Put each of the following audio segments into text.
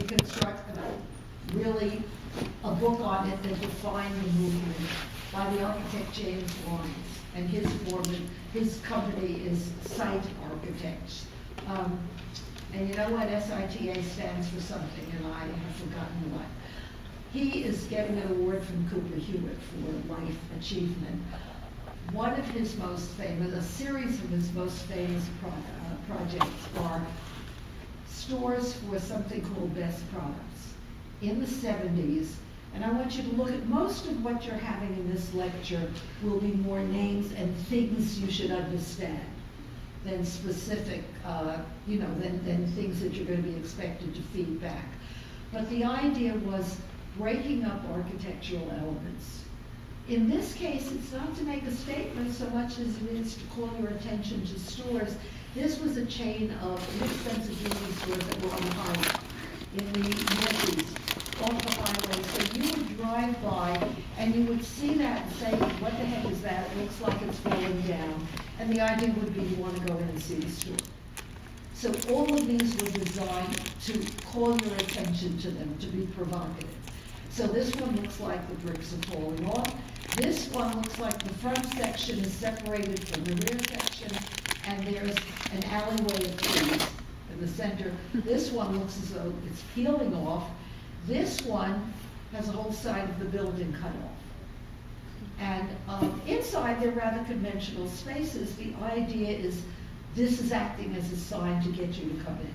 construct really a book on it that defined the movement by the architect James Lawrence, and his company is Site Architects. And you know what? SITA stands for something, and I have forgotten what. He is getting an award from Cooper Hewitt for life achievement. One of his most famous, a series of his most famous projects are stores for something called Best Products in the 70s. And I want you to look at most of what you're having in this lecture will be more names and things you should understand than specific, than things that you're going to be expected to feed back. But the idea was breaking up architectural elements. In this case, it's not to make a statement so much as it is to call your attention to stores. This was a chain of inexpensive jewelry stores that were on the highway, in the Northeast, off the highway. So you would drive by and you would see that and say, what the heck is that? It looks like it's falling down. And the idea would be you want to go in and see the store. So all of these were designed to call your attention to them, to be provocative. So this one looks like the bricks are falling off. This one looks like the front section is separated from the rear section, and there's an alleyway of trees in the center. This one looks as though it's peeling off. This one has a whole side of the building cut off. And inside, they're rather conventional spaces. The idea is this is acting as a sign to get you to come in.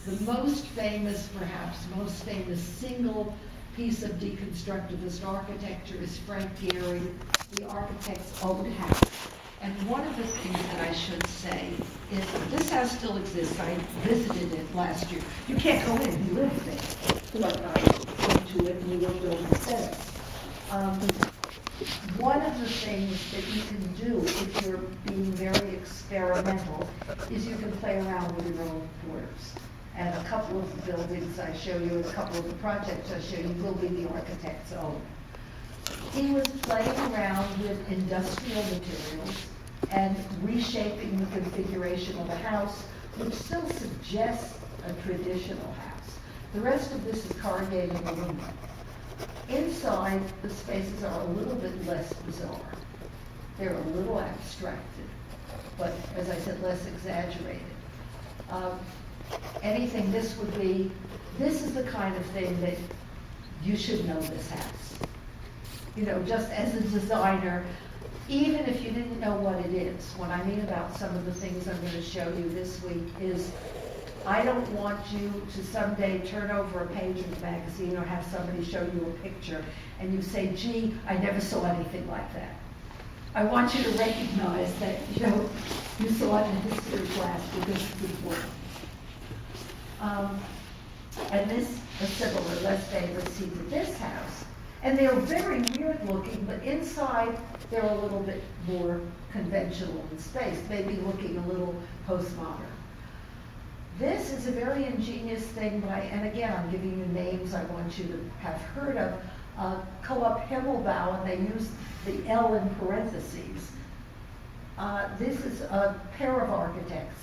The most famous, perhaps, most famous single piece of deconstructivist architecture is Frank Gehry, the architect's own house. And one of the things that I should say is this house still exists. I visited it last year. You can't go in, he lives there. But I went to it and we looked over the setup. One of the things that you can do if you're being very experimental is you can play around with your own borders. And a couple of the buildings I show you, and a couple of the projects I show you will be the architect's own. He was playing around with industrial materials and reshaping the configuration of a house, which still suggests a traditional house. The rest of this is corrugated aluminum. Inside, the spaces are a little bit less bizarre. They're a little abstracted, but as I said, less exaggerated. Anything this is the kind of thing that you should know this house. You know, just as a designer, even if you didn't know what it is. What I mean about some of the things I'm going to show you this week is I don't want you to someday turn over a page of the magazine or have somebody show you a picture and you say, gee, I never saw anything like that. I want you to recognize that, you saw it in history class because it's important. And this is similar, less famous scenes of this house. And they're very weird looking, but inside they're a little bit more conventional in space, maybe looking a little postmodern. This is a very ingenious thing and again, I'm giving you names I want you to have heard of. Coop Himmelbau, and they use the L in parentheses. This is a pair of architects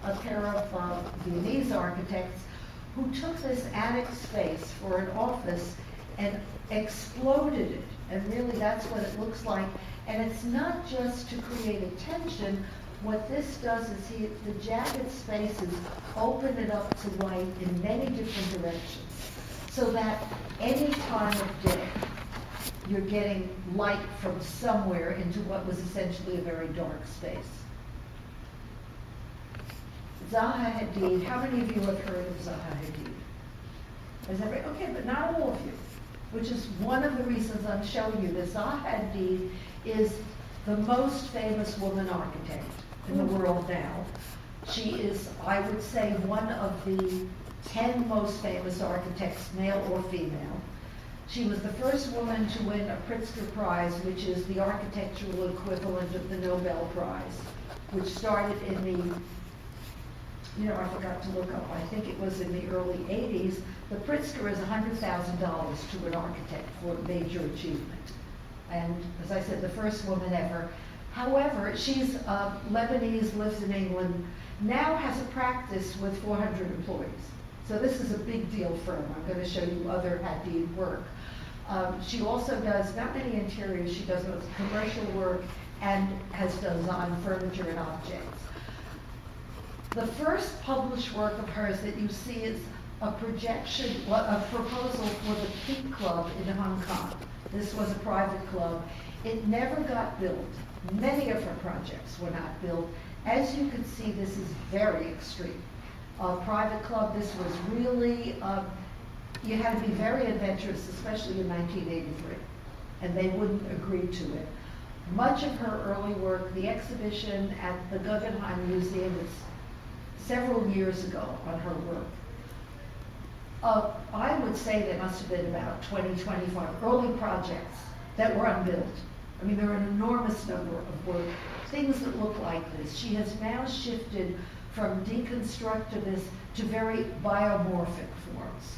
a pair of Viennese architects who took this attic space for an office and exploded it. And really that's what it looks like. And it's not just to create attention. What this does is the jagged spaces open it up to light in many different directions. So that any time of day, you're getting light from somewhere into what was essentially a very dark space. Zaha Hadid, how many of you have heard of Zaha Hadid? Okay, but not all of you, which is one of the reasons I'm showing you this. Zaha Hadid is the most famous woman architect in the world now. She is, I would say, one of the 10 most famous architects, male or female. She was the first woman to win a Pritzker Prize, which is the architectural equivalent of the Nobel Prize, which started in the I forgot to look up, I think it was in the early 80s. The Pritzker is $100,000 to an architect for a major achievement. And as I said, the first woman ever. However, she's Lebanese, lives in England, now has a practice with 400 employees. So this is a big deal firm. I'm going to show you other Hadid work. She also does not many interiors, she does most commercial work and has designed furniture and objects. The first published work of hers that you see is a projection, a proposal for the Pink Club in Hong Kong. This was a private club. It never got built. Many of her projects were not built. As you can see, this is very extreme. A private club, this was really, you had to be very adventurous, especially in 1983, and they wouldn't agree to it. Much of her early work, the exhibition at the Guggenheim Museum is several years ago on her work. I would say there must have been about 20, 25 early projects that were unbuilt. I mean, there are an enormous number of work, things that look like this. She has now shifted from deconstructivist to very biomorphic forms.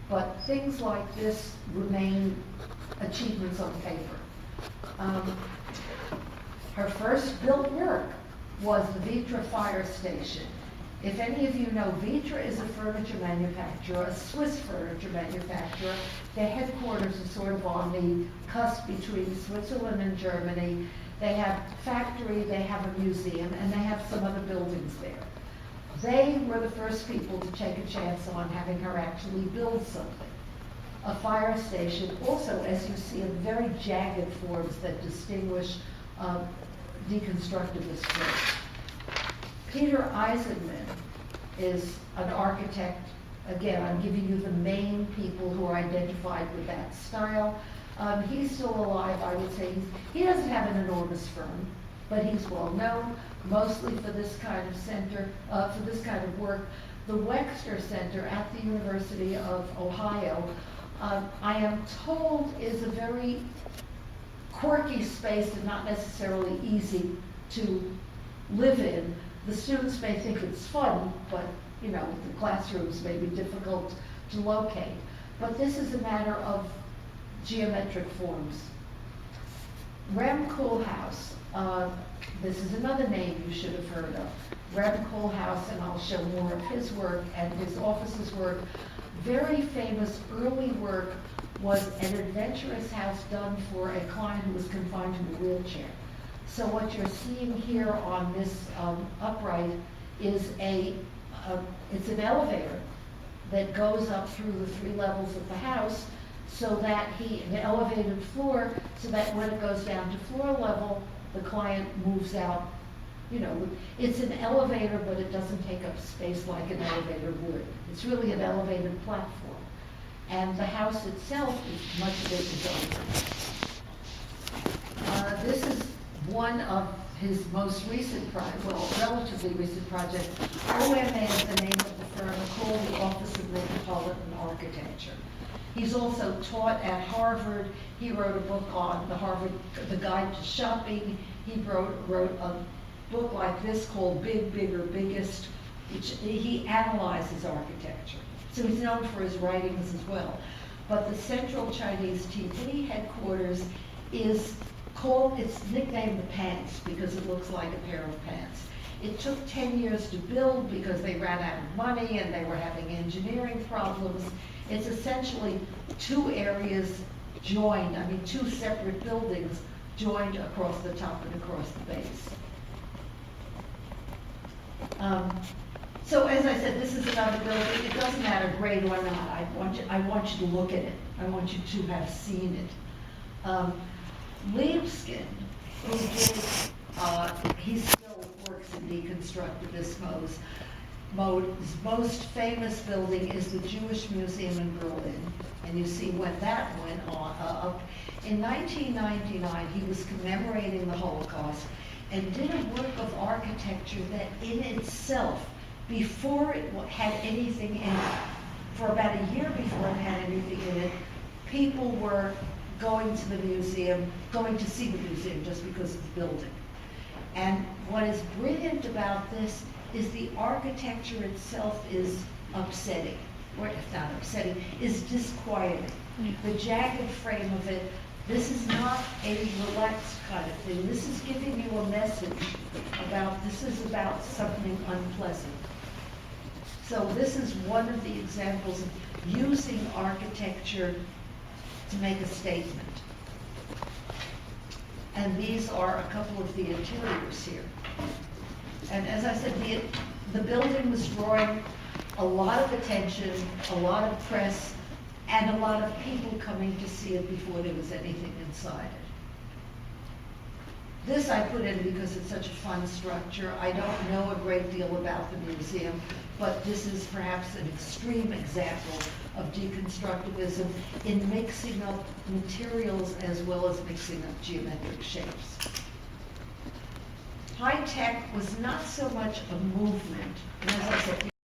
But things like this remain achievements on paper. Her first built work was the Vitra fire station. If any of you know, Vitra is a furniture manufacturer, a Swiss furniture manufacturer. Their headquarters are sort of on the cusp between Switzerland and Germany. They have a factory, they have a museum, and they have some other buildings there. They were the first people to take a chance on having her actually build something. A fire station, also, as you see, in very jagged forms that distinguish deconstructivist work. Peter Eisenman is an architect. Again, I'm giving you the main people who are identified with that style. He's still alive, I would say. He doesn't have an enormous firm, but he's well known, mostly for this kind of center, for this kind of work. The Wexner Center at the University of Ohio, I am told, is a very quirky space and not necessarily easy to live in. The students may think it's fun, but you know, the classrooms may be difficult to locate. But this is a matter of geometric forms. Rem Koolhaas, this is another name you should have heard of. Rem Koolhaas, and I'll show more of his work and his office's work. Very famous early work was an adventurous house done for a client who was confined to a wheelchair. So what you're seeing here on this upright is it's an elevator that goes up through the 3 levels of the house, so that an elevated floor, so that when it goes down to floor level, the client moves out. You know, it's an elevator, but it doesn't take up space like an elevator would. It's really an elevated platform. And the house itself, is much of it is open. This is one of his most recent relatively recent projects. OMA is the name of the firm called the Office of Metropolitan Architecture. He's also taught at Harvard. He wrote a book on the Guide to Shopping. He wrote a book like this called Big, Bigger, Biggest, which he analyzes architecture. So he's known for his writings as well. But the Central Chinese TV headquarters is it's nicknamed the Pants because it looks like a pair of pants. It took 10 years to build because they ran out of money and they were having engineering problems. It's essentially 2 areas joined, 2 separate buildings joined across the top and across the base. So as I said, this is another building. It doesn't matter grade or not. I want you to look at it. I want you to have seen it. Libeskind, he still works in deconstructivist mode. His most famous building is the Jewish Museum in Berlin, and you see when that went up. In 1999, he was commemorating the Holocaust and did a work of architecture that in itself, before it had anything in it, for about a year before it had anything in it, people were going to the museum, going to see the museum just because of the building. And what is brilliant about this is the architecture itself is upsetting, or if not upsetting, is disquieting. The jagged frame of it, this is not a relaxed kind of thing. This is giving you a message this is about something unpleasant. So this is one of the examples of using architecture to make a statement. And these are a couple of the interiors here. And as I said, the building was drawing a lot of attention, a lot of press, and a lot of people coming to see it before there was anything inside it. This I put in because it's such a fun structure. I don't know a great deal about the museum, but this is perhaps an extreme example of deconstructivism in mixing up materials as well as mixing up geometric shapes. High tech was not so much a movement, and as I said,